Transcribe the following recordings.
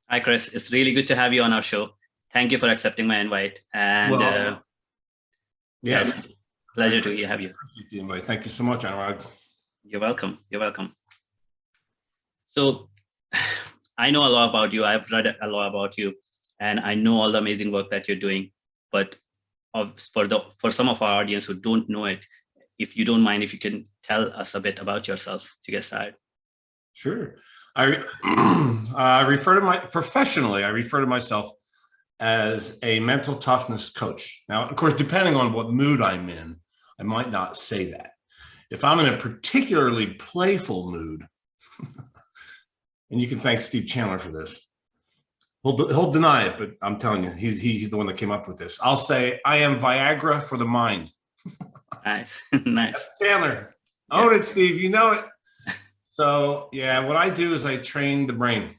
Hi, Chris. It's really good to have you on our show. Thank you for accepting my invite. And Well, yeah, yeah, it's a pleasure to have you. appreciate the invite. Thank you so much, Anurag. You're welcome. You're welcome. So I know a lot about you. I've read a lot about you, and I know all the amazing work that you're doing. But for some of our audience who don't know it, if you don't mind, if you can tell us a bit about yourself to get started. Sure. I professionally, I refer to myself as a mental toughness coach. Now, of course, depending on what mood I'm in, I might not say that. If I'm in a particularly playful mood, and you can thank Steve Chandler for this, he'll deny it, but I'm telling you, he's the one that came up with this. I'll say, I am Viagra for the mind. Nice. Nice. That's Chandler. Own it, Steve. You know it. So yeah, what I do is I train the brain.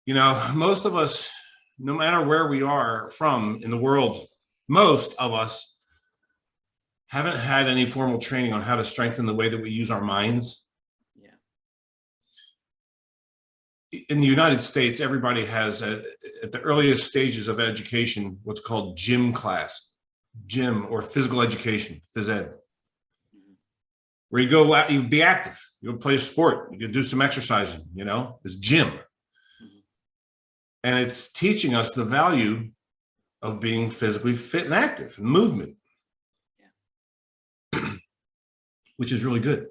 You know, most of us, no matter where we are from in the world, most of us haven't had any formal training on how to strengthen the way that we use our minds. Yeah. In the United States, everybody has, at the earliest stages of education, what's called gym class, gym or physical education, phys ed. Where you go out, you be active, you go play a sport, you can do some exercising, you know, it's gym. And it's teaching us the value of being physically fit and active and movement, which is really good.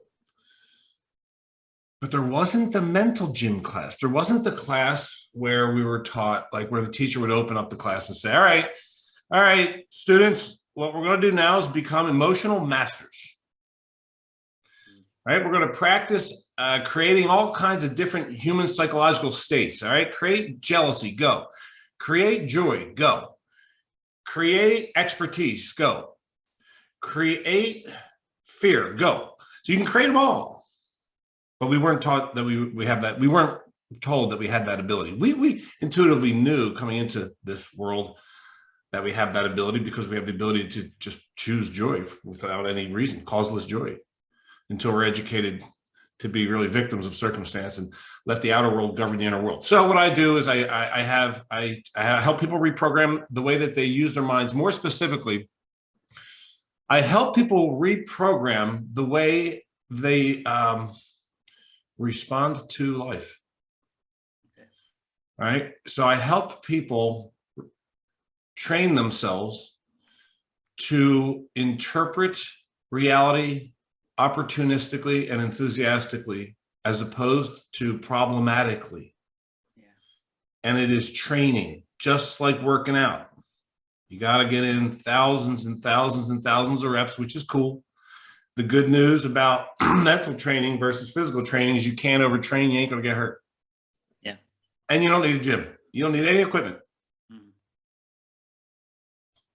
But there wasn't the mental gym class. There wasn't the class where we were taught, like where the teacher would open up the class and say, all right, students, what we're going to do now is become emotional masters. Right, we're going to practice creating all kinds of different human psychological states. All right, create jealousy, go. Create joy, go. Create expertise, go. Create fear, go. So you can create them all. But we weren't taught that we have that. We weren't told that we had that ability. We intuitively knew coming into this world that we have that ability because we have the ability to just choose joy without any reason, causeless joy, until we're educated to be really victims of circumstance and let the outer world govern the inner world. So what I do is I help people reprogram the way that they use their minds. More specifically, I help people reprogram the way they respond to life. Right? So I help people train themselves to interpret reality opportunistically and enthusiastically, as opposed to problematically. Yeah. And it is training, just like working out. You got to get in thousands and thousands and thousands of reps, which is cool. The good news about mental training versus physical training is you can't overtrain, you ain't going to get hurt. Yeah. And you don't need a gym. You don't need any equipment.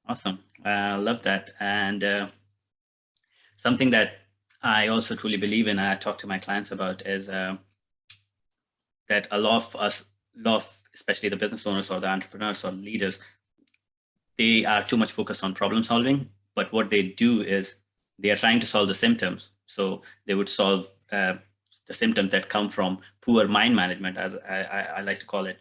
Awesome. I love that. And something that I also truly believe in, and I talk to my clients about, is that a lot of especially the business owners or the entrepreneurs or leaders, they are too much focused on problem solving. But what they do is they are trying to solve the symptoms. So they would solve the symptoms that come from poor mind management, as I like to call it,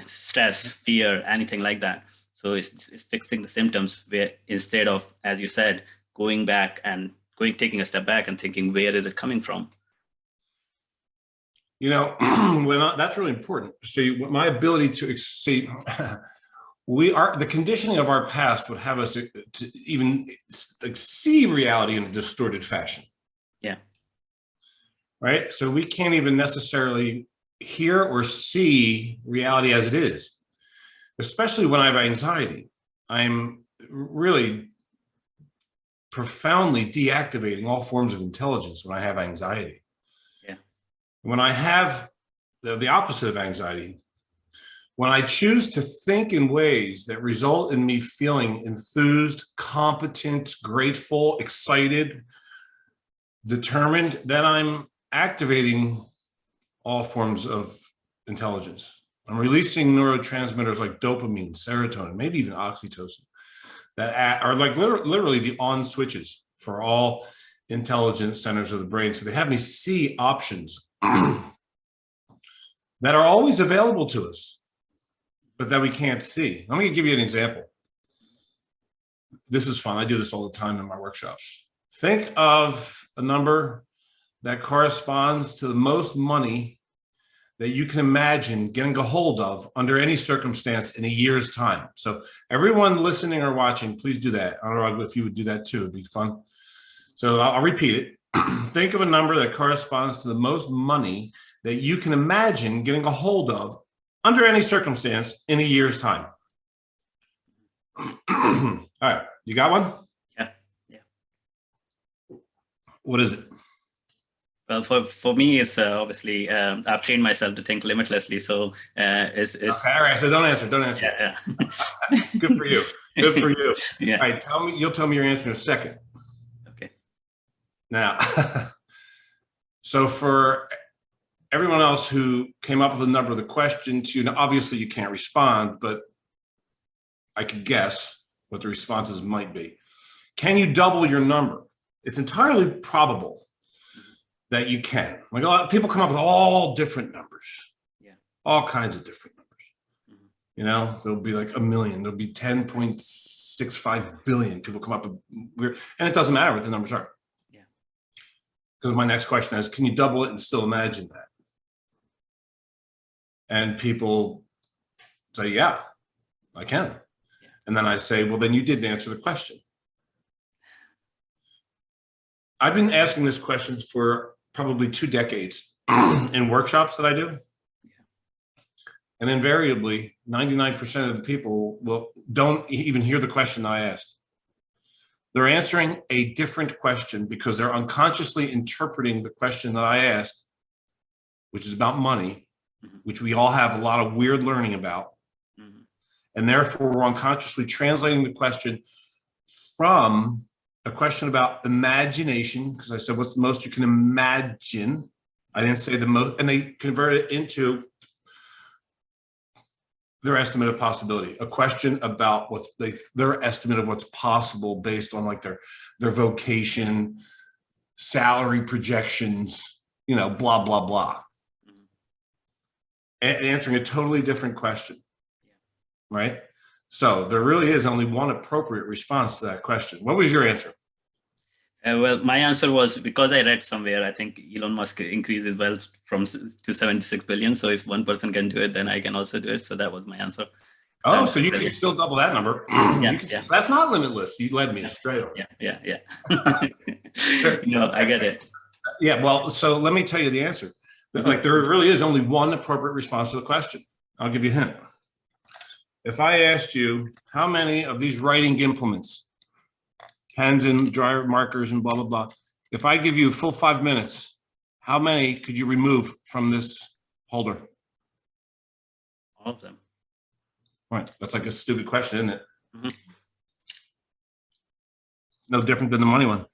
stress, fear, anything like that. So it's fixing the symptoms where, instead of, as you said, going back and taking a step back and thinking, where is it coming from? You know, that's really important. See, my ability to see, the conditioning of our past would have us to even see reality in a distorted fashion. Yeah. Right. So we can't even necessarily hear or see reality as it is, especially when I have anxiety. I'm really profoundly deactivating all forms of intelligence when I have anxiety. Yeah. When I have the opposite of anxiety, when I choose to think in ways that result in me feeling enthused, competent, grateful, excited, determined, then I'm activating all forms of intelligence. I'm releasing neurotransmitters like dopamine, serotonin, maybe even oxytocin, that are like literally the on switches for all intelligence centers of the brain. So they have me see options. that are always available to us, but that we can't see. Let me give you an example. This is fun. I do this all the time in my workshops. Think of a number that corresponds to the most money that you can imagine getting a hold of under any circumstance in a year's time. So everyone listening or watching, please do that. I don't know if you would do that too. It'd be fun. So I'll repeat it. Think of a number that corresponds to the most money that you can imagine getting a hold of under any circumstance in a year's time. All right, you got one? Yeah, yeah. What is it? Well, for me, it's obviously I've trained myself to think limitlessly. So it's okay, all right. So don't answer. Yeah, yeah. Good for you. Good for you. Yeah. All right, you'll tell me your answer in a second. Okay. Now, so for everyone else who came up with a number of the question to you, now obviously you can't respond, but I could guess what the responses might be. Can you double your number? It's entirely probable that you can. Like a lot of people come up with all different numbers. Yeah. All kinds of different numbers. You know, there'll be like 1 million, there'll be 10.65 billion. People come up with weird, and it doesn't matter what the numbers are. Yeah. Because my next question is, can you double it and still imagine that? And people say, yeah, I can. Yeah. And then I say, well, then you didn't answer the question. I've been asking this question for probably 2 decades in workshops that I do. Yeah. And invariably, 99% of the people don't even hear the question I asked. They're answering a different question because they're unconsciously interpreting the question that I asked, which is about money, which we all have a lot of weird learning about. Mm-hmm. And therefore, we're unconsciously translating the question from a question about imagination, because I said, what's the most you can imagine? I didn't say the most, and they convert it into their estimate of possibility, a question about what's their estimate of what's possible based on like their vocation, salary projections, you know, blah, blah, blah. Answering a totally different question, right? So there really is only one appropriate response to that question. What was your answer? Well, my answer was, because I read somewhere, I think Elon Musk increased his wealth to 76 billion. So if one person can do it, then I can also do it. So that was my answer. Oh, so you can still double that number. Yeah, yeah. That's not limitless. You led me straight over. Yeah. No, I get it. Yeah, well, so let me tell you the answer. Like there really is only one appropriate response to the question. I'll give you a hint. If I asked you how many of these writing implements, pens and dry markers and blah, blah, blah, if I give you a full 5 minutes, how many could you remove from this holder? All of them. Right. That's like a stupid question, isn't it? Mm-hmm. It's no different than the money one.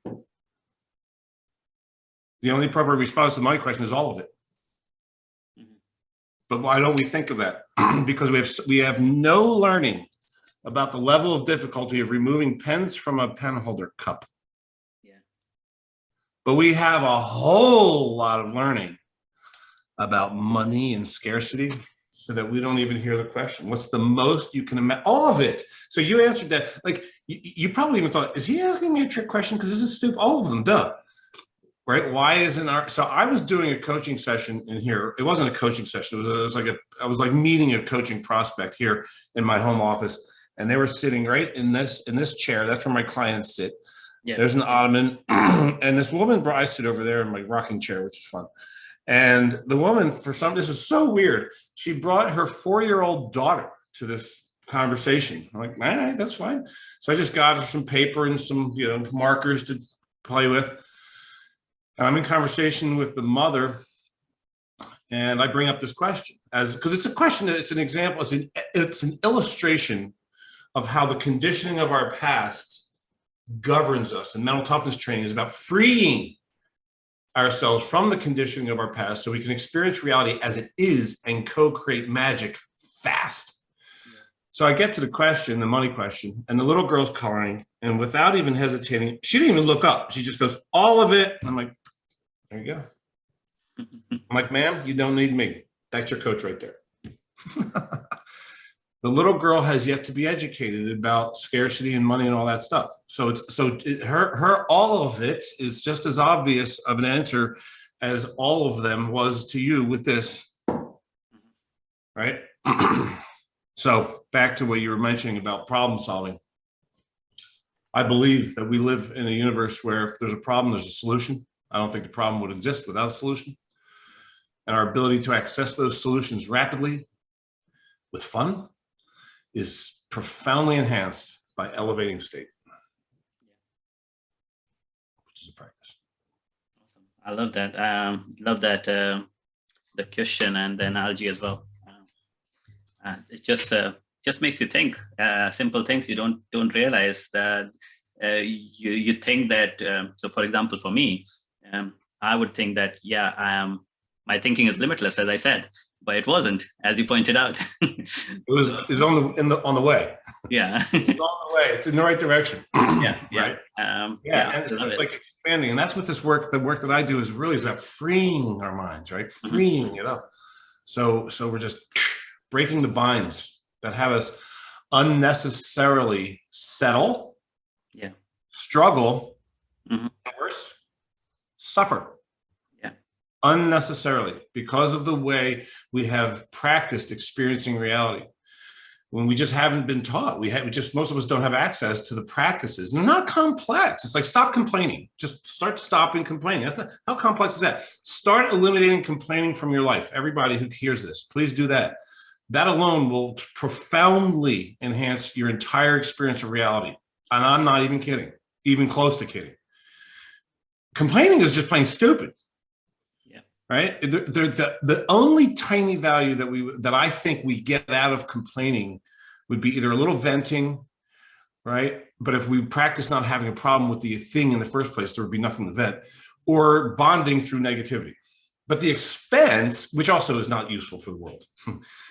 The only appropriate response to the money question is all of it. But why don't we think of that? Because we have no learning about the level of difficulty of removing pens from a pen holder cup. Yeah. But we have a whole lot of learning about money and scarcity, so that we don't even hear the question. What's the most you can imagine? All of it. So you answered that. Like you probably even thought, is he asking me a trick question? Because this is stupid. All of them, duh. Right? Why isn't our? So I was doing a coaching session in here. It wasn't a coaching session. I was like meeting a coaching prospect here in my home office, and they were sitting right in this chair. That's where my clients sit. Yeah. There's an ottoman, and this woman. I sit over there in my rocking chair, which is fun. And the woman, this is so weird. She brought her 4-year-old daughter to this conversation. I'm like, all right, that's fine. So I just got her some paper and some, markers to play with. And I'm in conversation with the mother, and I bring up this question because it's a question, it's an example, it's an illustration of how the conditioning of our past governs us. And mental toughness training is about freeing ourselves from the conditioning of our past so we can experience reality as it is and co-create magic fast. Yeah. So I get to the question, the money question, and the little girl's coloring, and without even hesitating, she didn't even look up. She just goes, all of it. And I'm like, there you go. I'm like, ma'am, you don't need me. That's your coach right there. The little girl has yet to be educated about scarcity and money and all that stuff. So her all of it is just as obvious of an answer as all of them was to you with this, right? So back to what you were mentioning about problem solving. I believe that we live in a universe where if there's a problem, there's a solution. I don't think the problem would exist without a solution. And our ability to access those solutions rapidly with fun is profoundly enhanced by elevating state, which is a practice. Awesome. I love that. Love that the question and the analogy as well. It just makes you think. Simple things you don't realize that you think that. So, for example, for me, I would think that my thinking is limitless, as I said. But it wasn't, as you pointed out. It's on the way. Yeah. It's on the way. It's in the right direction. Yeah. Right. And it's like expanding, and that's what the work that I do is really about freeing our minds, right? Freeing it up. So we're just breaking the binds that have us unnecessarily settle, struggle, worse, suffer. Unnecessarily, because of the way we have practiced experiencing reality. When we just haven't been taught, most of us don't have access to the practices. And they're not complex. It's like, stop complaining. Just start stopping complaining. That's not, how complex is that? Start eliminating complaining from your life. Everybody who hears this, please do that. That alone will profoundly enhance your entire experience of reality. And I'm not even kidding, even close to kidding. Complaining is just plain stupid. Right? The only tiny value that I think we get out of complaining would be either a little venting, right? But if we practice not having a problem with the thing in the first place, there would be nothing to vent, or bonding through negativity. But the expense, which also is not useful for the world,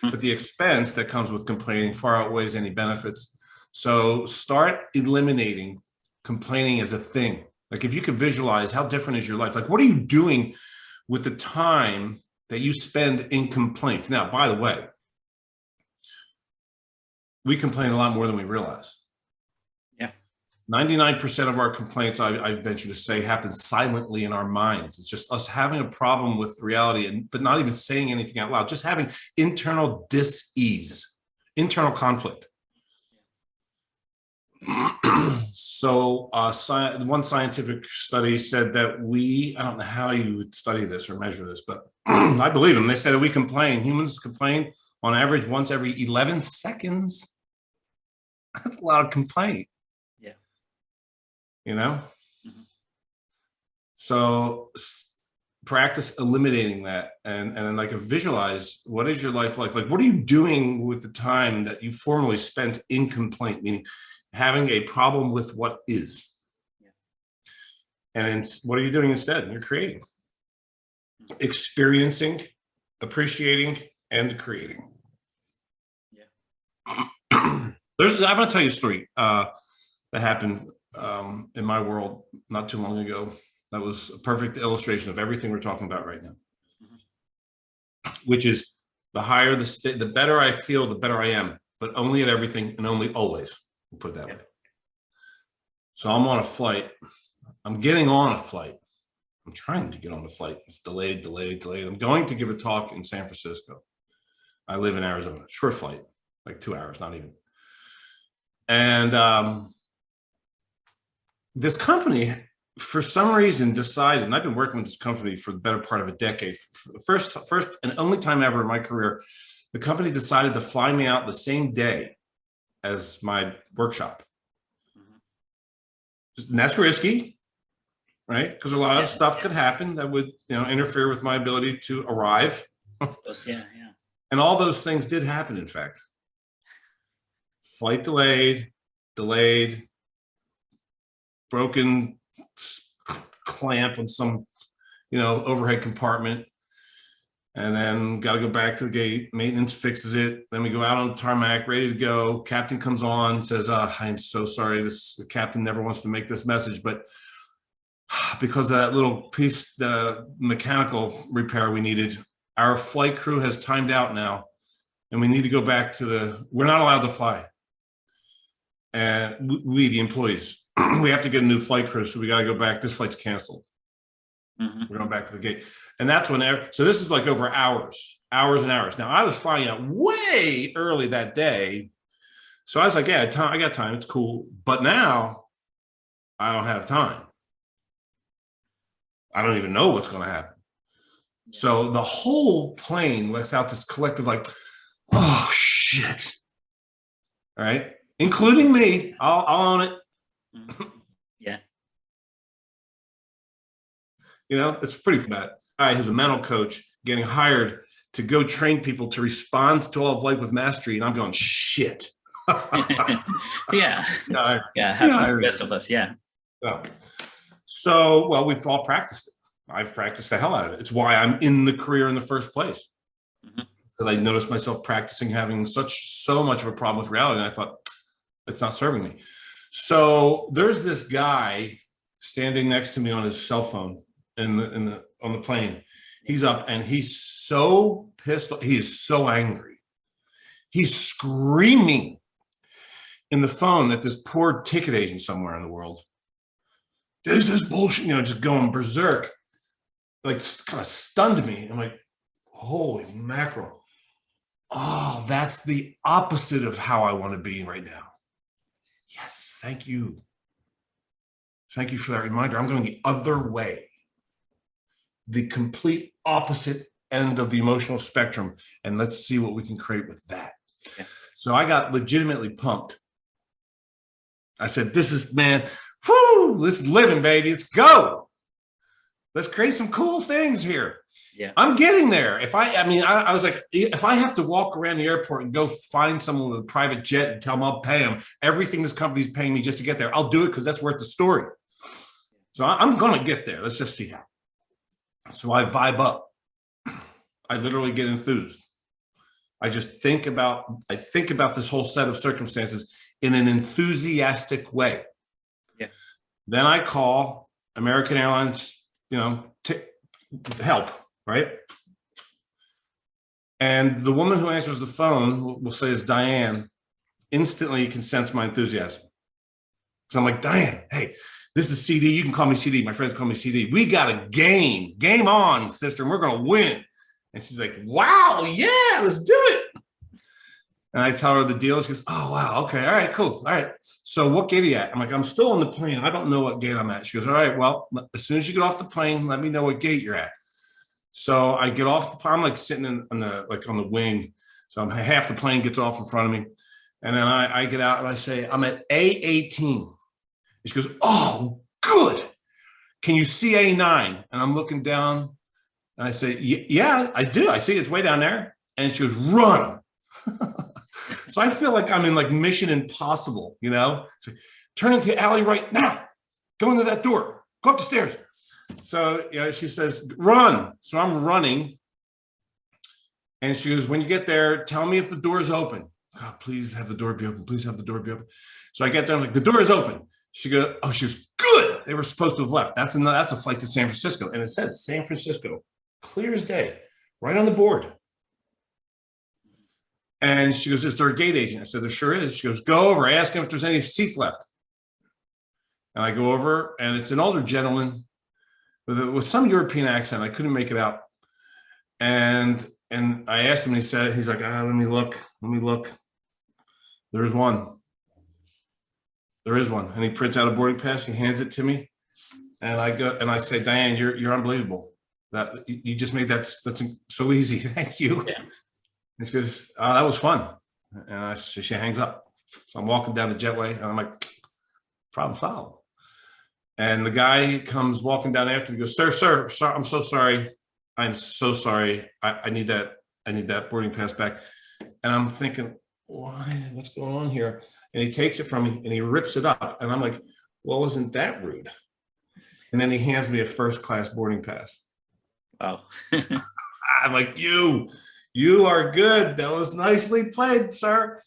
but the expense that comes with complaining far outweighs any benefits. So start eliminating complaining as a thing. Like, if you could visualize how different is your life, like, what are you doing with the time that you spend in complaint? Now, by the way, we complain a lot more than we realize. 99% of our complaints, I venture to say, happen silently in our minds. It's just us having a problem with reality, but not even saying anything out loud, just having internal dis-ease, internal conflict. So one scientific study said that I don't know how you would study this or measure this, but I believe them. They said that humans complain on average once every 11 seconds. That's a lot of complaint. Yeah. You know? So practice eliminating that and then, like, visualize, what is your life like? Like, what are you doing with the time that you formerly spent in complaint, meaning having a problem with what is? And what are you doing instead? You're creating, experiencing, appreciating, and creating. I'm going to tell you a story that happened in my world not too long ago. That was a perfect illustration of everything we're talking about right now, which is the higher the state, the better I feel, the better I am, but only at everything and only always. We'll put it that way. So I'm on a flight. I'm getting on a flight. I'm trying to get on the flight. It's delayed. I'm going to give a talk in San Francisco. I live in Arizona. Short flight, like 2 hours, not even. And this company, for some reason, decided, and I've been working with this company for the better part of a decade. First and only time ever in my career, the company decided to fly me out the same day as my workshop. And that's risky, right? Because a lot of stuff could happen that would, interfere with my ability to arrive. And all those things did happen, in fact. Flight delayed, broken clamp on some, overhead compartment. And then got to go back to the gate. Maintenance fixes it. Then we go out on the tarmac, ready to go. Captain comes on, says, I am so sorry. The captain never wants to make this message, but because of that little piece, the mechanical repair we needed, our flight crew has timed out now, and we need to go back to we're not allowed to fly. And we, the employees, we have to get a new flight crew. So we got to go back. This flight's canceled. We're going back to the gate. And that's when, so this is like over hours and hours. Now I was flying out way early that day. So I was like, yeah, I got time. It's cool. But now I don't have time. I don't even know what's going to happen. So the whole plane lets out this collective, like, oh shit. All right. Including me. I'll own it. Yeah. You know, it's pretty bad. I, who's a mental coach, getting hired to go train people to respond to all of life with mastery. And I'm going, shit. Yeah. No, Happens the rest of us. Yeah. So, well, we've all practiced it. I've practiced the hell out of it. It's why I'm in the career in the first place. Because I noticed myself practicing having so much of a problem with reality. And I thought, it's not serving me. So there's this guy standing next to me on his cell phone on the plane. He's up and he's so pissed. He is so angry. He's screaming in the phone at this poor ticket agent somewhere in the world. This is bullshit, you know, just going berserk. Like, kind of stunned me. I'm like, holy mackerel. Oh, that's the opposite of how I want to be right now. Yes, thank you. Thank you for that reminder. I'm going the other way. The complete opposite end of the emotional spectrum. And let's see what we can create with that. Yeah. So I got legitimately pumped. I said, this is, man, whoo, let's living, baby. Let's go. Let's create some cool things here. Yeah. I'm getting there. I was like, if I have to walk around the airport and go find someone with a private jet and tell them I'll pay them everything this company's paying me just to get there, I'll do it because that's worth the story. So I'm going to get there. Let's just see how. So I vibe up. I literally get enthused. I think about this whole set of circumstances in an enthusiastic way. Yeah. Then I call American Airlines, you know, help, right? And the woman who answers the phone, we'll say is Diane, instantly can sense my enthusiasm. So I'm like, Diane, hey, this is CD. You can call me CD. My friends call me CD. We got a game. Game on, sister, and we're going to win. And she's like, wow, yeah, let's do it. And I tell her the deal. She goes, oh, wow, okay, all right, cool, all right. So what gate are you at? I'm like, I'm still on the plane. I don't know what gate I'm at. She goes, all right, well, as soon as you get off the plane, let me know what gate you're at. So I get off the plane. I'm like sitting on the wing. So half the plane gets off in front of me. And then I get out and I say, I'm at A18. And she goes, oh, good. Can you see A9? And I'm looking down and I say, yeah, I do. I see it's way down there. And she goes, run. So I feel like I'm in like Mission Impossible, you know, so, turn into the alley right now, go into that door, go up the stairs. So, you know, she says, run. So I'm running. And she goes, when you get there, tell me if the door is open. Oh, please have the door be open. Please have the door be open. So I get there, I'm like, the door is open. She goes, oh, she goes, good. They were supposed to have left. That's a flight to San Francisco. And it says San Francisco, clear as day, right on the board. And she goes, is there a gate agent? I said, there sure is. She goes, go over, ask him if there's any seats left. And I go over, and it's an older gentleman with some European accent. I couldn't make it out. And I asked him, and he's like, let me look. There's one. There is one. And he prints out a boarding pass. He hands it to me. And I go, and I say, Diane, you're unbelievable. That you just made that's so easy. Thank you. Yeah. And she goes, oh, that was fun. And she hangs up. So I'm walking down the jetway, and I'm like, problem solved. And the guy comes walking down after me, goes, sir, I'm so sorry. I'm so sorry. I need that boarding pass back. And I'm thinking, why? What's going on here? And he takes it from me and he rips it up. And I'm like, well, wasn't that rude? And then he hands me a first class boarding pass. Wow. I'm like, you are good. That was nicely played, sir.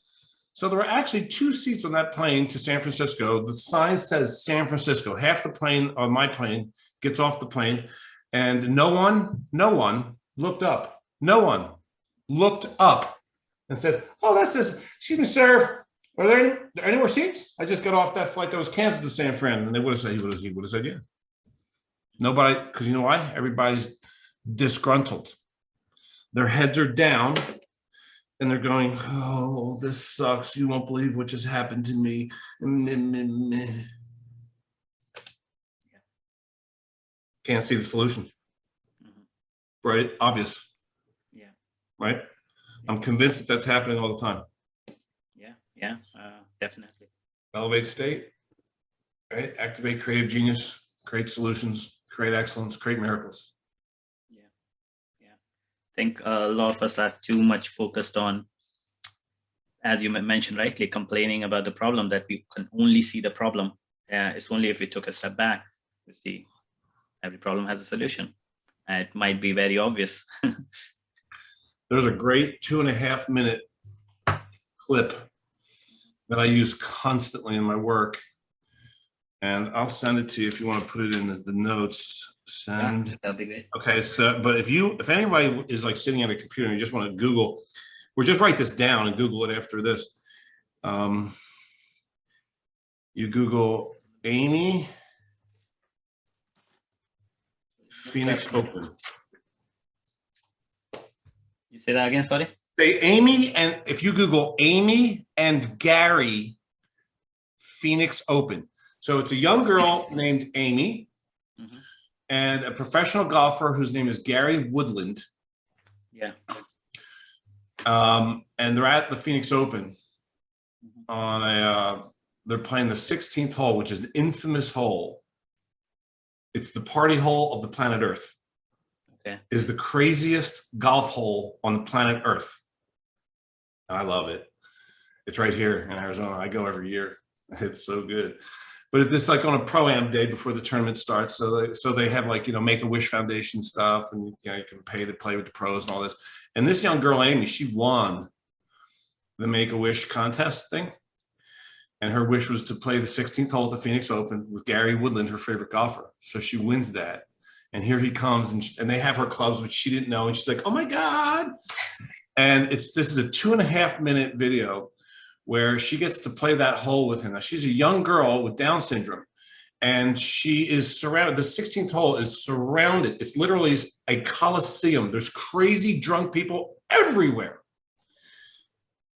So there were actually 2 seats on that plane to San Francisco. The sign says San Francisco. Half the plane on my plane gets off the plane, and no one looked up. No one looked up and said, "Oh, that's this. Excuse me, sir. Are there any more seats? I just got off that flight that was canceled to San Fran." And they would have said, he would have said, yeah. Nobody, because you know why? Everybody's disgruntled. Their heads are down and they're going, "Oh, this sucks. You won't believe what just happened to me." Can't see the solution. Right? Obvious. Yeah. Right? I'm convinced that that's happening all the time. Yeah, definitely. Elevate state, right? Activate creative genius, create solutions, create excellence, create miracles. Yeah. I think a lot of us are too much focused on, as you mentioned rightly, complaining about the problem, that we can only see the problem. It's only if we took a step back, we see every problem has a solution. It might be very obvious. There's a great 2.5 minute clip that I use constantly in my work. And I'll send it to you if you want to put it in the notes. Send. Yeah, that'd be great. Okay, so but if anybody is like sitting at a computer and you just want to Google, or just write this down and Google it after this. You Google Amy Phoenix Open. You say that again, sorry? Say Amy, and if you Google Amy and Gary Phoenix Open. So it's a young girl named Amy and a professional golfer whose name is Gary Woodland. Yeah. And they're at the Phoenix Open on they're playing the 16th hole, which is an infamous hole. It's the party hole of the planet Earth. Okay. It is the craziest golf hole on the planet Earth. And I love it. It's right here in Arizona. I go every year. It's so good. But it's like on a pro-am day before the tournament starts. So they have like, Make-A-Wish Foundation stuff, and you can pay to play with the pros and all this. And this young girl, Amy, she won the Make-A-Wish contest thing. And her wish was to play the 16th hole at the Phoenix Open with Gary Woodland, her favorite golfer. So she wins that. And here he comes, and they have her clubs, which she didn't know. And she's like, "Oh my God." And this is a 2.5 minute video where she gets to play that hole with him. Now, she's a young girl with Down syndrome, and she is surrounded. The 16th hole is surrounded. It's literally a coliseum. There's crazy drunk people everywhere.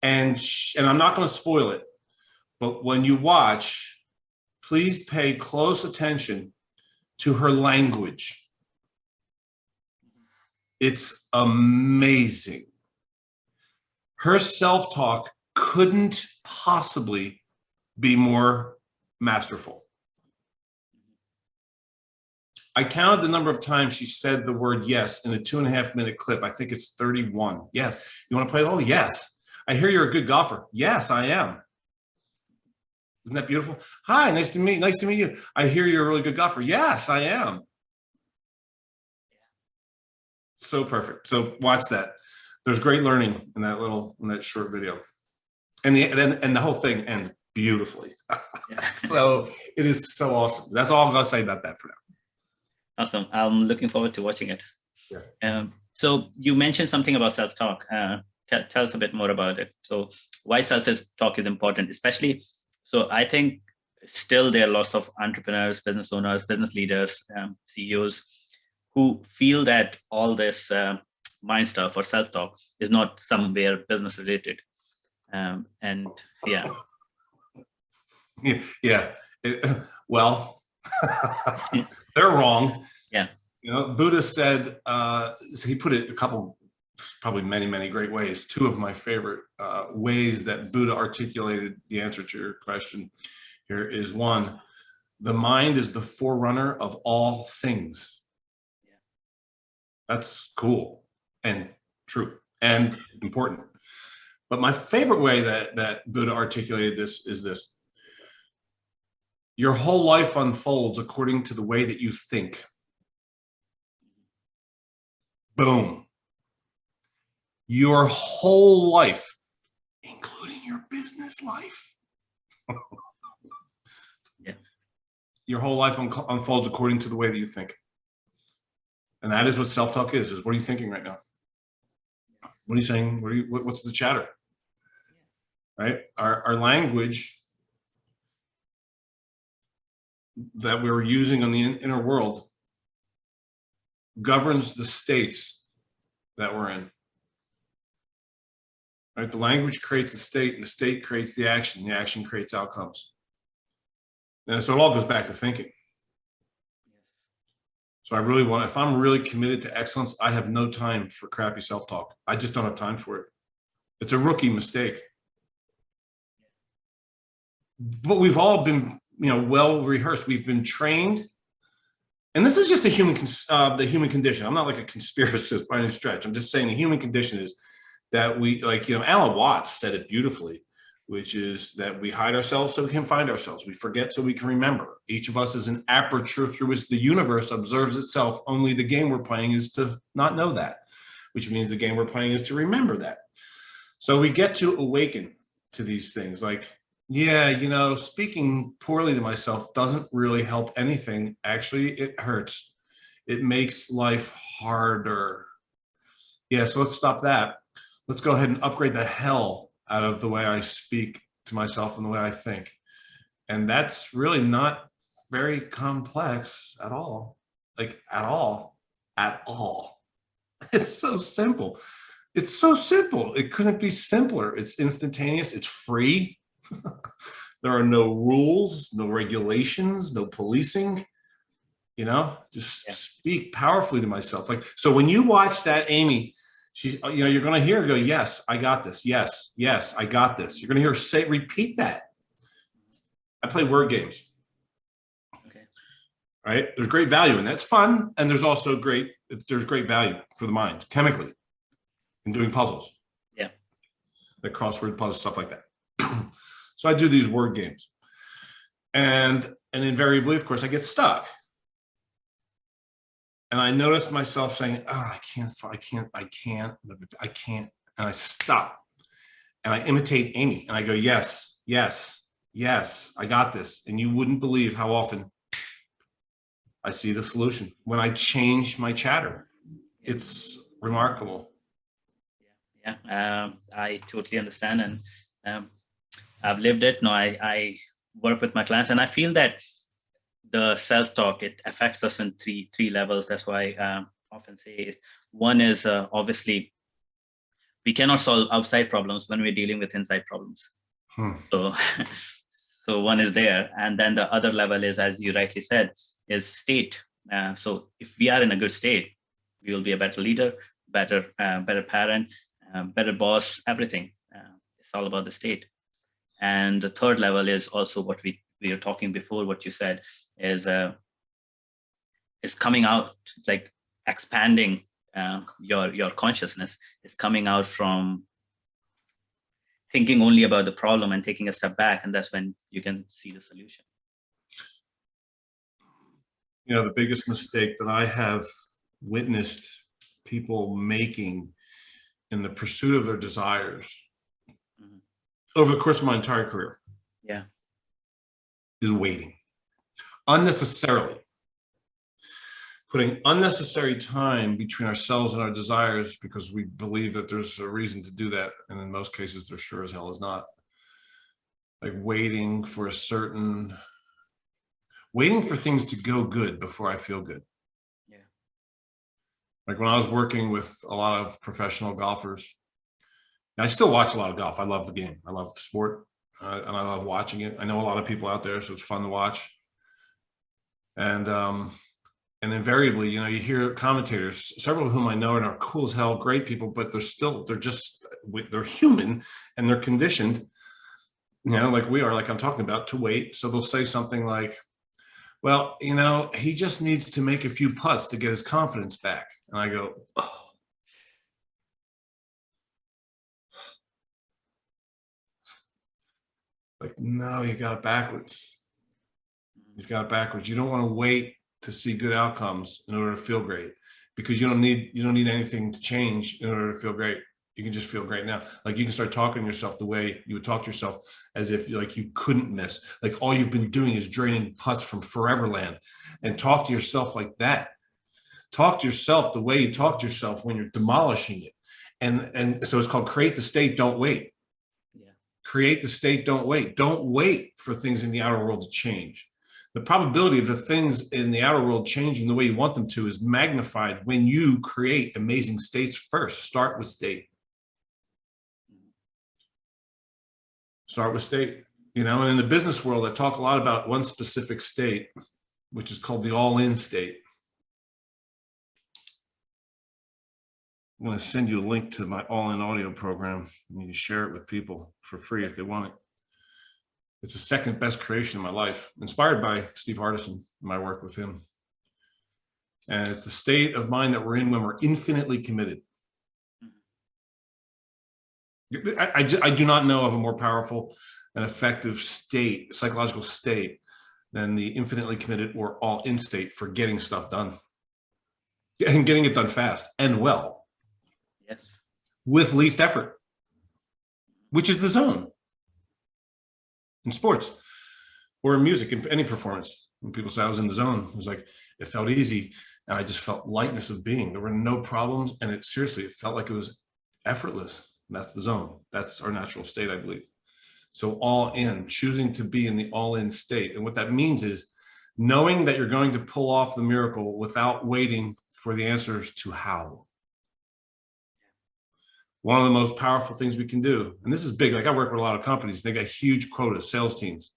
And I'm not going to spoil it, but when you watch, please pay close attention to her language. It's amazing. Her self-talk couldn't possibly be more masterful. I counted the number of times she said the word yes in a 2.5 minute clip. I think it's 31. Yes. You want to play? Oh, yes. I hear you're a good golfer. Yes, I am. Isn't that beautiful? Hi, nice to meet you. I hear you're a really good golfer. Yes, I am. So perfect. So watch that. There's great learning in that short video. And the whole thing ends beautifully. So it is so awesome. That's all I'm going to say about that for now. Awesome. I'm looking forward to watching it. Yeah. So you mentioned something about self-talk. Tell us a bit more about it. So why self-talk is important, especially. So I think still there are lots of entrepreneurs, business owners, business leaders, CEOs who feel that all this mind stuff or self-talk is not somewhere business related. And yeah. Yeah. Well, they're wrong. Yeah. Buddha said, so he put it a couple, probably many, many great ways. Two of my favorite ways that Buddha articulated the answer to your question here is: one, the mind is the forerunner of all things. Yeah. That's cool and true and important. But my favorite way that Buddha articulated this is this: your whole life unfolds according to the way that you think. Boom. Your whole life, including your business life. Yeah. Your whole life unfolds according to the way that you think. And that is what self-talk is what are you thinking right now? What are you saying? What's the chatter? Right? Our language that we're using on the inner world governs the states that we're in. Right? The language creates the state, and the state creates the action creates outcomes. And so it all goes back to thinking. So I really want, if I'm really committed to excellence, I have no time for crappy self-talk. I just don't have time for it. It's a rookie mistake. But we've all been, well rehearsed. We've been trained. And this is just the human condition. I'm not like a conspiracist by any stretch. I'm just saying the human condition is that we, Alan Watts said it beautifully, which is that we hide ourselves so we can find ourselves. We forget so we can remember. Each of us is an aperture through which the universe observes itself. Only the game we're playing is to not know that, which means the game we're playing is to remember that. So we get to awaken to these things like, speaking poorly to myself doesn't really help anything. Actually, it hurts. It makes life harder. Yeah, so let's stop that. Let's go ahead and upgrade the hell out of the way I speak to myself and the way I think. And that's really not very complex at all. Like at all. It's so simple. It's so simple. It couldn't be simpler. It's instantaneous. It's free. There are no rules, no regulations, no policing. Speak powerfully to myself. Like, so when you watch that Amy, she's, you're going to hear her go, yes, I got this. Yes, I got this. You're going to hear her repeat that. I play word games. Okay. Right? There's great value, and that's fun. And there's also great value for the mind chemically in doing puzzles. Yeah. Like crossword puzzles, stuff like that. So I do these word games, and invariably, of course, I get stuck. And I noticed myself saying, I can't. And I stop and I imitate Amy and I go, yes, I got this. And you wouldn't believe how often I see the solution when I change my chatter. It's remarkable. Yeah. I totally understand. And I've lived it. No, I work with my clients, and I feel that the self-talk, it affects us in three levels. That's why I often say one is obviously we cannot solve outside problems when we're dealing with inside problems. So one is there. And then the other level is, as you rightly said, is state. So if we are in a good state, we will be a better leader, better parent, better boss, everything. It's all about the state. And the third level is also what we were talking before, what you said is coming out, like expanding your consciousness is coming out from thinking only about the problem and taking a step back. And that's when you can see the solution. The biggest mistake that I have witnessed people making in the pursuit of their desires over the course of my entire career is waiting unnecessarily, putting unnecessary time between ourselves and our desires because we believe that there's a reason to do that, and in most cases there sure as hell is not. Like waiting for things to go good before I feel good. Like when I was working with a lot of professional golfers, I still watch a lot of golf. I love the game. I love the sport, and I love watching it. I know a lot of people out there, so it's fun to watch. And invariably, you hear commentators, several of whom I know and are cool as hell, great people, but they're human and they're conditioned, like we are, like I'm talking about, to wait. So they'll say something like, well, he just needs to make a few putts to get his confidence back. And I go, oh. Like, no, you got it backwards. You've got it backwards. You don't want to wait to see good outcomes in order to feel great, because you don't need anything to change in order to feel great. You can just feel great now. Like you can start talking to yourself the way you would talk to yourself as if you couldn't miss. Like all you've been doing is draining putts from Foreverland, and talk to yourself like that. Talk to yourself the way you talk to yourself when you're demolishing it. And so it's called create the state, don't wait. Yeah. Create the state, don't wait. Don't wait for things in the outer world to change. The probability of the things in the outer world changing the way you want them to is magnified when you create amazing states first. Start with state. Start with state. You know, and in the business world, I talk a lot about one specific state, which is called the all-in state. I'm going to send you a link to my all-in audio program. You can share it with people for free if they want it. It's the second best creation in my life, inspired by Steve Hardison, my work with him. And it's the state of mind that we're in when we're infinitely committed. I do not know of a more powerful and effective state, psychological state, than the infinitely committed or all-in state for getting stuff done. And getting it done fast and well. Yes. With least effort, which is the zone. In sports or in music, in any performance, when people say I was in the zone, it was like, it felt easy. And I just felt lightness of being. There were no problems. And it felt like it was effortless. And that's the zone. That's our natural state, I believe. So all in, choosing to be in the all in state. And what that means is knowing that you're going to pull off the miracle without waiting for the answers to how. One of the most powerful things we can do, and this is big, like I work with a lot of companies, they got huge quotas, sales teams,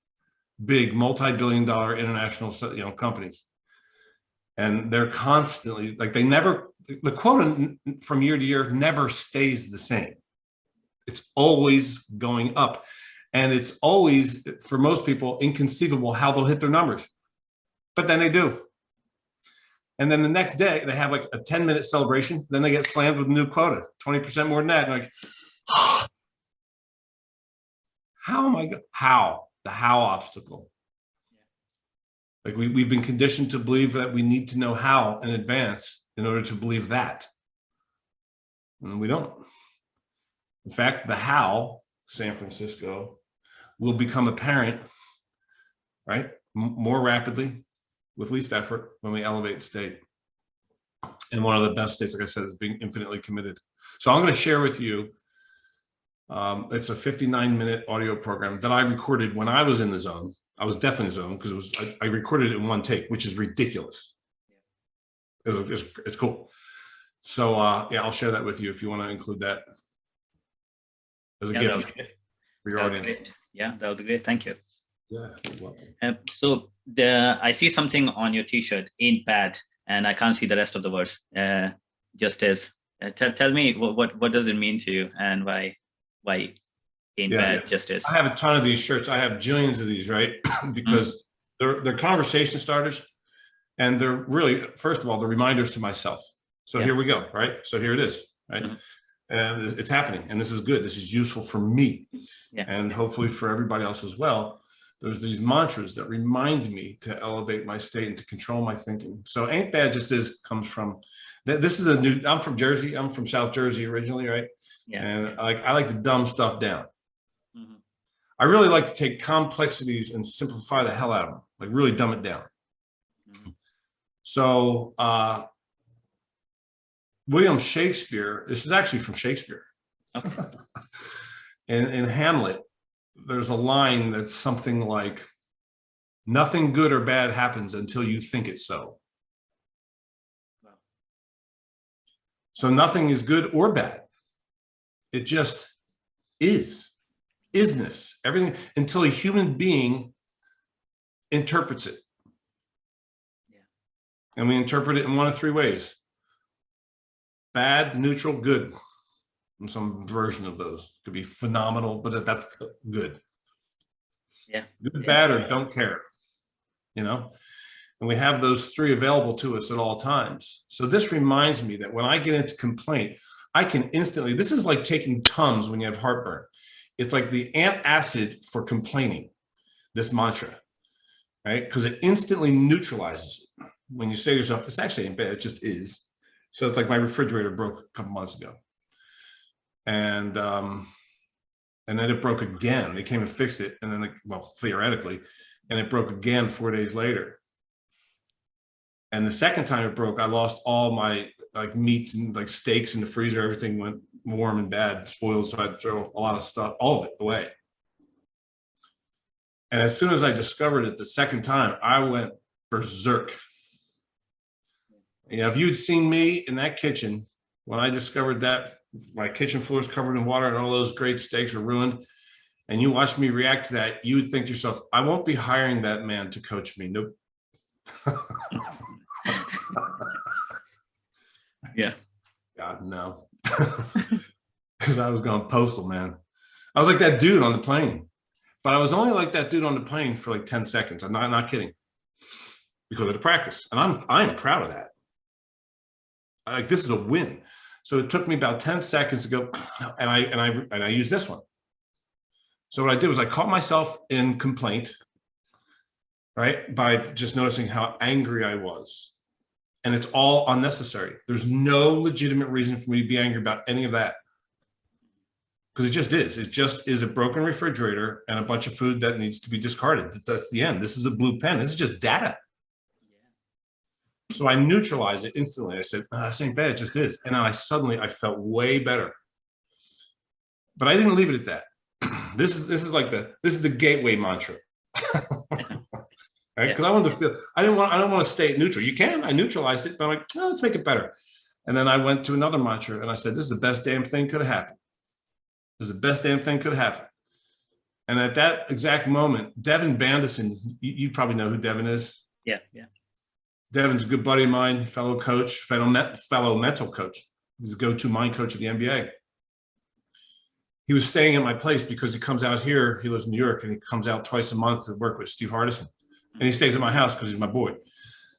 big multi-billion-dollar international, companies. And they're constantly, like the quota from year to year never stays the same. It's always going up. And it's always, for most people, inconceivable how they'll hit their numbers. But then they do. And then the next day they have like a 10-minute celebration. Then they get slammed with a new quota, 20% more than that. And like, how am I going? How? The how obstacle. Like we've been conditioned to believe that we need to know how in advance in order to believe that. And we don't. In fact, the how, San Francisco, will become apparent, right? More rapidly, with least effort, when we elevate state. And one of the best states, like I said, is being infinitely committed. So I'm going to share with you, it's a 59-minute audio program that I recorded when I was in the zone. I was definitely in the zone because I recorded it in one take, which is ridiculous. It's cool. So yeah, I'll share that with you if you want to include that as a gift for your audience. Great. Yeah, that would be great. Thank you. Yeah, you're welcome. So I see something on your T-shirt, ain't bad, and I can't see the rest of the words. Just as tell me what does it mean to you, and why ain't bad, just as. I have a ton of these shirts. I have jillions of these, right? Because they're conversation starters, and they're really, first of all, they're reminders to myself. So here we go, right? So here it is, right? And it's happening, and this is good. This is useful for me, and hopefully for everybody else as well. There's these mantras that remind me to elevate my state and to control my thinking. So ain't bad just comes from, this is I'm from Jersey. I'm from South Jersey originally, right? Yeah. And I like to dumb stuff down. I really like to take complexities and simplify the hell out of them, like really dumb it down. So William Shakespeare, this is actually from Shakespeare. Okay. in Hamlet, there's a line that's something like, nothing good or bad happens until you think it so. Wow. So nothing is good or bad. It just is, isness, everything, until a human being interprets it. Yeah. And we interpret it in one of three ways: bad, neutral, good. And some version of those could be phenomenal, but that's good. Yeah. Good, bad, or don't care, And we have those three available to us at all times. So this reminds me that when I get into complaint, I can instantly, this is like taking Tums when you have heartburn. It's like the antacid for complaining, this mantra, right? Because it instantly neutralizes it. When you say to yourself, this actually ain't bad, it just is. So it's like my refrigerator broke a couple months ago. And then it broke again. They came and fixed it. And then, theoretically, and it broke again 4 days later. And the second time it broke, I lost all my meats and steaks in the freezer. Everything went warm and bad, spoiled, so I'd throw a lot of stuff, all of it away. And as soon as I discovered it the second time, I went berserk. If you'd seen me in that kitchen when I discovered that my kitchen floor is covered in water and all those great steaks are ruined, and you watched me react to that, you would think to yourself, I won't be hiring that man to coach me. Nope. Yeah. God, no. Because I was going postal, man. I was like that dude on the plane. But I was only like that dude on the plane for like 10 seconds. I'm not kidding. Because of the practice. And I'm proud of that. Like, this is a win. So it took me about 10 seconds to go, and I used this one. So what I did was I caught myself in complaint, right? By just noticing how angry I was. And it's all unnecessary. There's no legitimate reason for me to be angry about any of that. Because it just is. It just is a broken refrigerator and a bunch of food that needs to be discarded. That's the end. This is a blue pen. This is just data. So I neutralized it instantly. I said, oh, this ain't bad. It just is. And then I felt way better. But I didn't leave it at that. This is the gateway mantra. Right? Because I wanted to feel, I don't want to stay neutral. You can, I neutralized it, but I'm like, oh, let's make it better. And then I went to another mantra and I said, this is the best damn thing could have happened. This is the best damn thing could have happened. And at that exact moment, Devin Bandison, you probably know who Devin is. Yeah. Devin's a good buddy of mine, fellow coach, fellow mental coach. He's a go-to mind coach of the NBA. He was staying at my place because he comes out here. He lives in New York, and he comes out twice a month to work with Steve Hardison. And he stays at my house because he's my boy.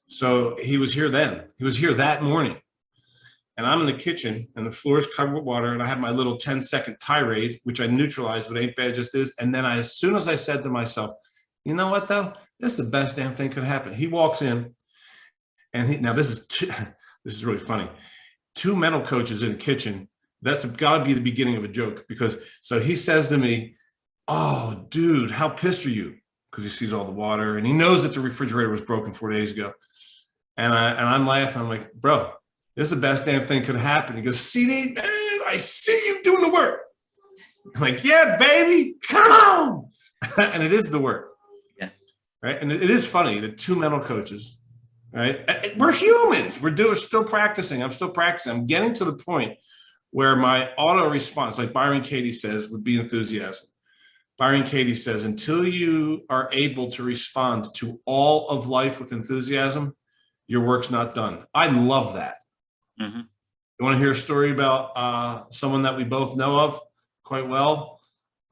So he was here then. He was here that morning. And I'm in the kitchen, and the floor is covered with water, and I have my little 10-second tirade, which I neutralized with ain't bad just is. And then as soon as I said to myself, you know what, though? This is the best damn thing could happen. He walks in, and now this is really funny. Two mental coaches in the kitchen. That's got to be the beginning of a joke, because so he says to me, oh, dude, how pissed are you? Because he sees all the water, and he knows that the refrigerator was broken 4 days ago. And I'm laughing. I'm like, bro, this is the best damn thing could happen. He goes, CD, man, I see you doing the work. I'm like, yeah, baby, come on. And it is the work. Yeah. Right. And it is funny that two mental coaches, right? We're humans. We're still practicing. I'm still practicing. I'm getting to the point where my auto response, like Byron Katie says, would be enthusiasm. Byron Katie says, until you are able to respond to all of life with enthusiasm, your work's not done. I love that. Mm-hmm. You want to hear a story about someone that we both know of quite well,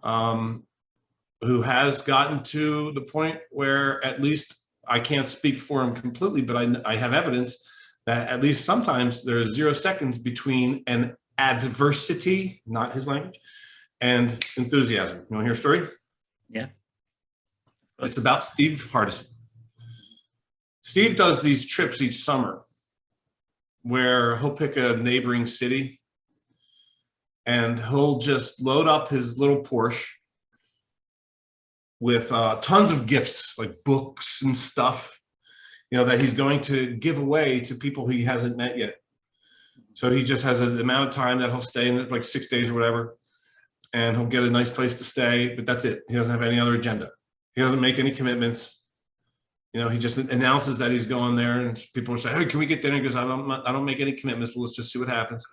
who has gotten to the point where, at least I can't speak for him completely, but I have evidence that at least sometimes there is 0 seconds between an adversity, not his language, and enthusiasm. You want to hear a story? Yeah. It's about Steve Hardison. Steve does these trips each summer where he'll pick a neighboring city and he'll just load up his little Porsche with tons of gifts, like books and stuff, that he's going to give away to people he hasn't met yet. So he just has an amount of time that he'll stay in, like 6 days or whatever, and he'll get a nice place to stay, but that's it. He doesn't have any other agenda. He doesn't make any commitments. He just announces that he's going there, and people will say, hey, can we get dinner? He goes, I don't make any commitments, but let's just see what happens.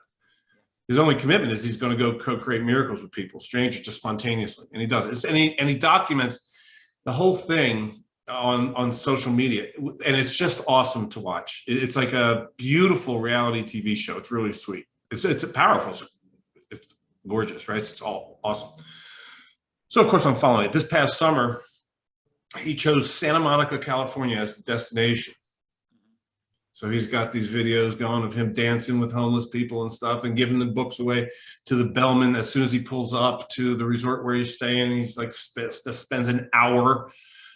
His only commitment is he's going to go co-create miracles with people, strangers, just spontaneously. And he does it. And he documents the whole thing on social media. And it's just awesome to watch. It's like a beautiful reality TV show. It's really sweet. It's powerful. It's gorgeous, right? It's all awesome. So, of course, I'm following it. This past summer, he chose Santa Monica, California as the destination. So he's got these videos going of him dancing with homeless people and stuff and giving the books away to the bellman as soon as he pulls up to the resort where he's staying. He's like spends an hour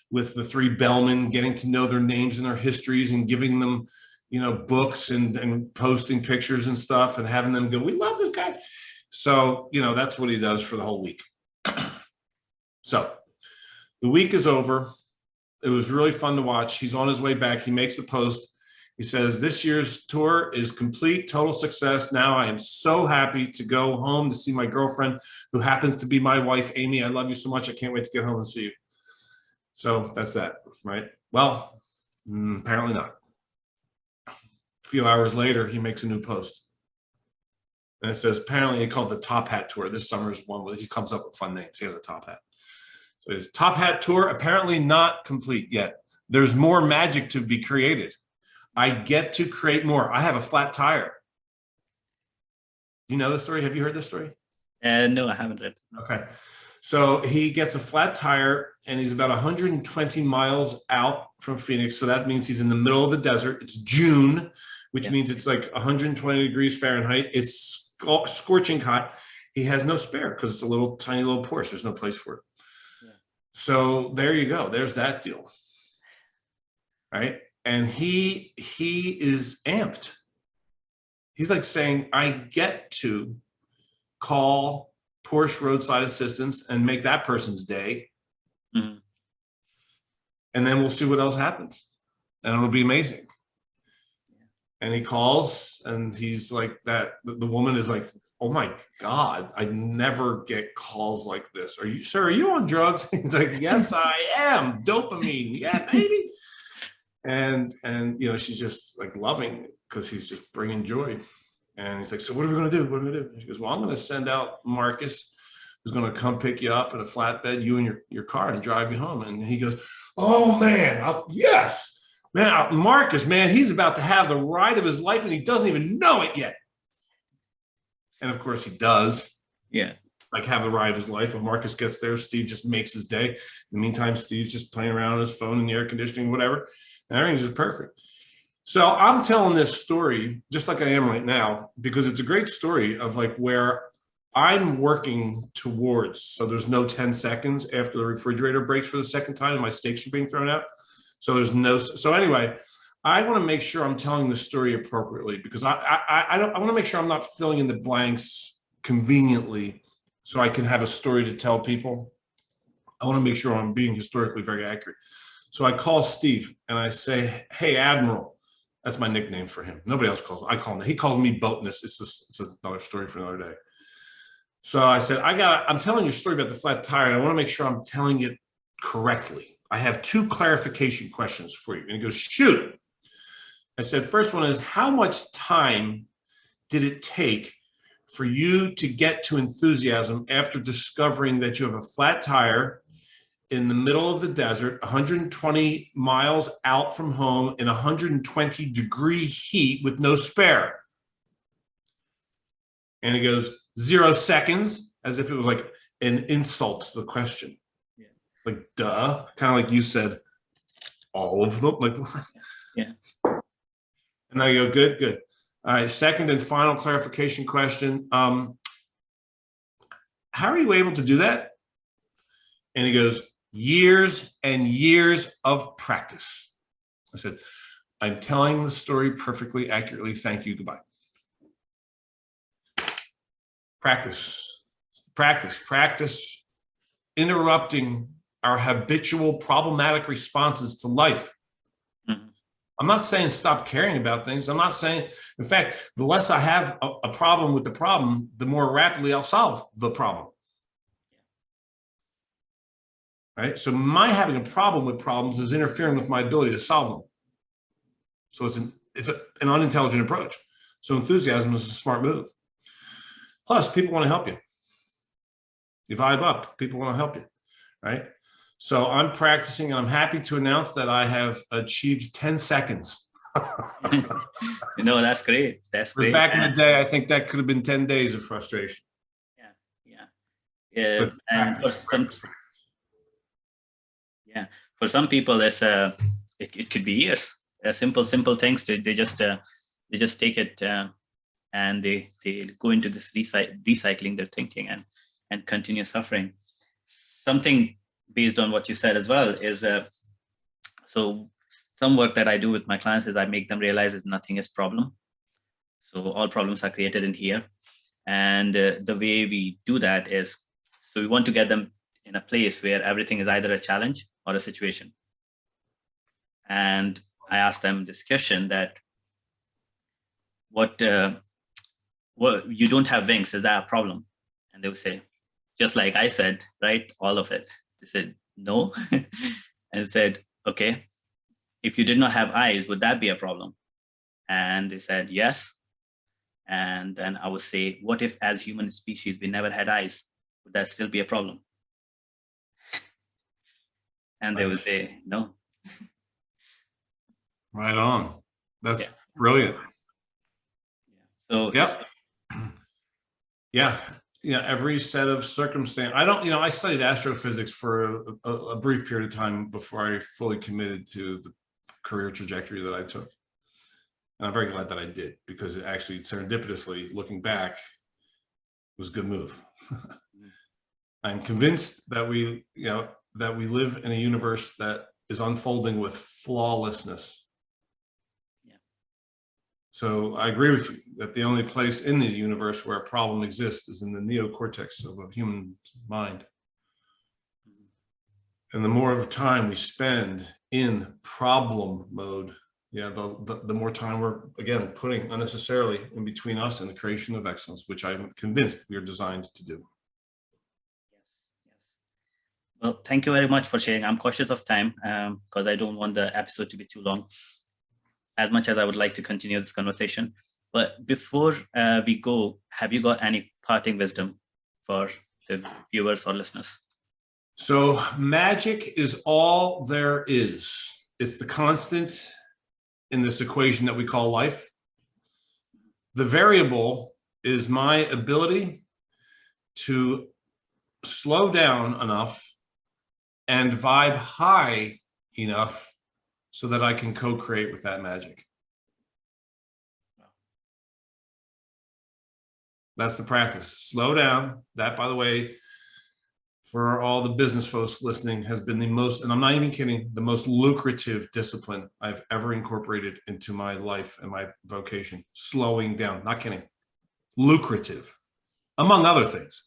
with the 3 bellmen, getting to know their names and their histories and giving them, books and posting pictures and stuff and having them go, we love this guy. So, that's what he does for the whole week. So the week is over. It was really fun to watch. He's on his way back. He makes the post. He says, this year's tour is complete, total success. Now I am so happy to go home to see my girlfriend, who happens to be my wife, Amy. I love you so much. I can't wait to get home and see you. So that's that, right? Well, apparently not. A few hours later, he makes a new post. And it says, apparently he called the Top Hat Tour. This summer's one where he comes up with fun names. He has a top hat. So his Top Hat Tour, apparently not complete yet. There's more magic to be created. I get to create more. I have a flat tire. You know the story? Have you heard this story? No, I haven't read. Okay. So he gets a flat tire and he's about 120 miles out from Phoenix. So that means he's in the middle of the desert. It's June, which means it's like 120 degrees Fahrenheit. It's scorching hot. He has no spare because it's a little tiny little Porsche. There's no place for it. Yeah. So there you go. There's that deal. Right. And he is amped. He's like saying, I get to call Porsche roadside assistance and make that person's day. Mm-hmm. And then we'll see what else happens. And it'll be amazing. And he calls and he's like that. The woman is like, oh my God, I never get calls like this. Are you, sir, are you on drugs? He's like, yes, I am. Dopamine. Yeah, baby. And you know, she's just like loving because he's just bringing joy. And he's like, so what are we going to do? What are we going to do? She goes, well, I'm going to send out Marcus, who's going to come pick you up in a flatbed, you and your car, and drive you home. And he goes, oh man, yes, man, Marcus, man, he's about to have the ride of his life and he doesn't even know it yet. And of course he does. Yeah. Like have the ride of his life. When Marcus gets there, Steve just makes his day. In the meantime, Steve's just playing around on his phone in the air conditioning, whatever. And everything's just perfect. So I'm telling this story just like I am right now, because it's a great story of like where I'm working towards. So there's no 10 seconds after the refrigerator breaks for the second time and my steaks are being thrown out. So there's no, so anyway, I want to make sure I'm telling the story appropriately because I want to make sure I'm not filling in the blanks conveniently so I can have a story to tell people. I want to make sure I'm being historically very accurate. So I call Steve and I say, hey, Admiral. That's my nickname for him. Nobody else calls him. I call him. He calls me Boatness. It's another story for another day. So I said, I'm telling you a story about the flat tire. And I want to make sure I'm telling it correctly. I have 2 clarification questions for you. And he goes, shoot. I said, first one is, how much time did it take for you to get to enthusiasm after discovering that you have a flat tire in the middle of the desert, 120 miles out from home in 120-degree heat with no spare? And he goes, 0 seconds, as if it was like an insult to the question. Yeah. Like, duh, kind of like you said, all of them, like, yeah. And I go, good, good. All right, second and final clarification question. How are you able to do that? And he goes, years and years of practice. I said, I'm telling the story perfectly, accurately. Thank you. Goodbye. Practice, practice, practice interrupting our habitual problematic responses to life. Mm-hmm. I'm not saying stop caring about things. I'm not saying, in fact, the less I have a problem with the problem, the more rapidly I'll solve the problem. Right? So my having a problem with problems is interfering with my ability to solve them. So it's an unintelligent approach. So enthusiasm is a smart move. Plus, people want to help you. You vibe up, people want to help you, right? So I'm practicing and I'm happy to announce that I have achieved 10 seconds. No, that's great. That's great. Back in the day, I think that could have been 10 days of frustration. Yeah. And for some people, it could be years. Simple things. They just take it and they go into this recycling their thinking and continue suffering. Something based on what you said as well is so some work that I do with my clients is I make them realize that nothing is problem. So all problems are created in here, and the way we do that is so we want to get them in a place where everything is either a challenge or a situation. And I ask them this question that what you don't have wings, is that a problem? And they would say, just like I said, right, all of it. They said no. And said, okay, if you did not have eyes, would that be a problem? And they said yes. And then I would say, what if as human species we never had eyes? Would that still be a problem? And they would say no. Right on. That's Yeah. brilliant. So Yep. Yeah. Yeah. Every set of circumstance. I studied astrophysics for a brief period of time before I fully committed to the career trajectory that I took. And I'm very glad that I did, because it actually serendipitously, looking back, was a good move. I'm convinced that we live in a universe that is unfolding with flawlessness. So I agree with you that the only place in the universe where a problem exists is in the neocortex of a human mind. And the more of the time we spend in problem mode, the more time we're, again, putting unnecessarily in between us and the creation of excellence, which I'm convinced we are designed to do. Yes. Well, thank you very much for sharing. I'm cautious of time because I don't want the episode to be too long, as much as I would like to continue this conversation. But before we go, have you got any parting wisdom for the viewers or listeners? So magic is all there is. It's the constant in this equation that we call life. The variable is my ability to slow down enough and vibe high enough so that I can co-create with that magic. That's the practice. Slow down. That, by the way, for all the business folks listening, has been the most, and I'm not even kidding, the most lucrative discipline I've ever incorporated into my life and my vocation. Slowing down, not kidding. Lucrative, among other things.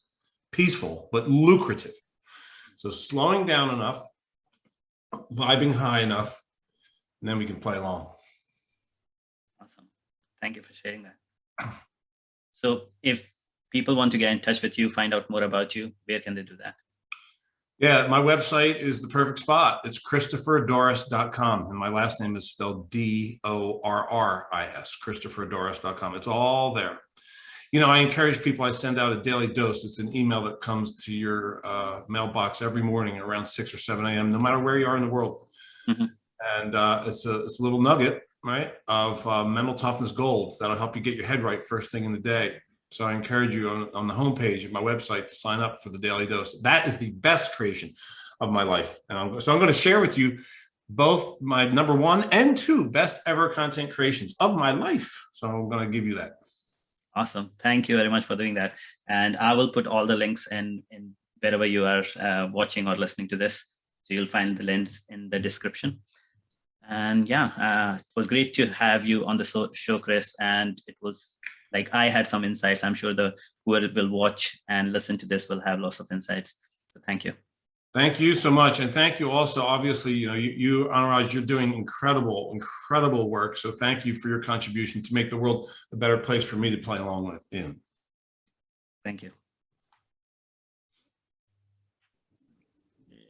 Peaceful, but lucrative. So slowing down enough, vibing high enough, and then we can play along. Awesome. Thank you for sharing that. So if people want to get in touch with you, find out more about you, where can they do that? Yeah, my website is the perfect spot. It's ChristopherDorris.com. And my last name is spelled Dorris, ChristopherDorris.com. It's all there. I encourage people, I send out a daily dose. It's an email that comes to your mailbox every morning around 6 or 7 a.m., no matter where you are in the world. Mm-hmm. And it's a little nugget, right, of mental toughness gold that'll help you get your head right first thing in the day. So I encourage you on the homepage of my website to sign up for the daily dose. That is the best creation of my life. And I'm going to share with you both my number 1 and 2 best ever content creations of my life. So I'm going to give you that. Awesome. Thank you very much for doing that. And I will put all the links in wherever you are watching or listening to this. So you'll find the links in the description. And it was great to have you on the show, Chris. And it was like I had some insights. I'm sure whoever will watch and listen to this will have lots of insights. So thank you. Thank you so much. And thank you also, obviously, you Anuraj, you're doing incredible work. So thank you for your contribution to make the world a better place for me to play along with in. Thank you.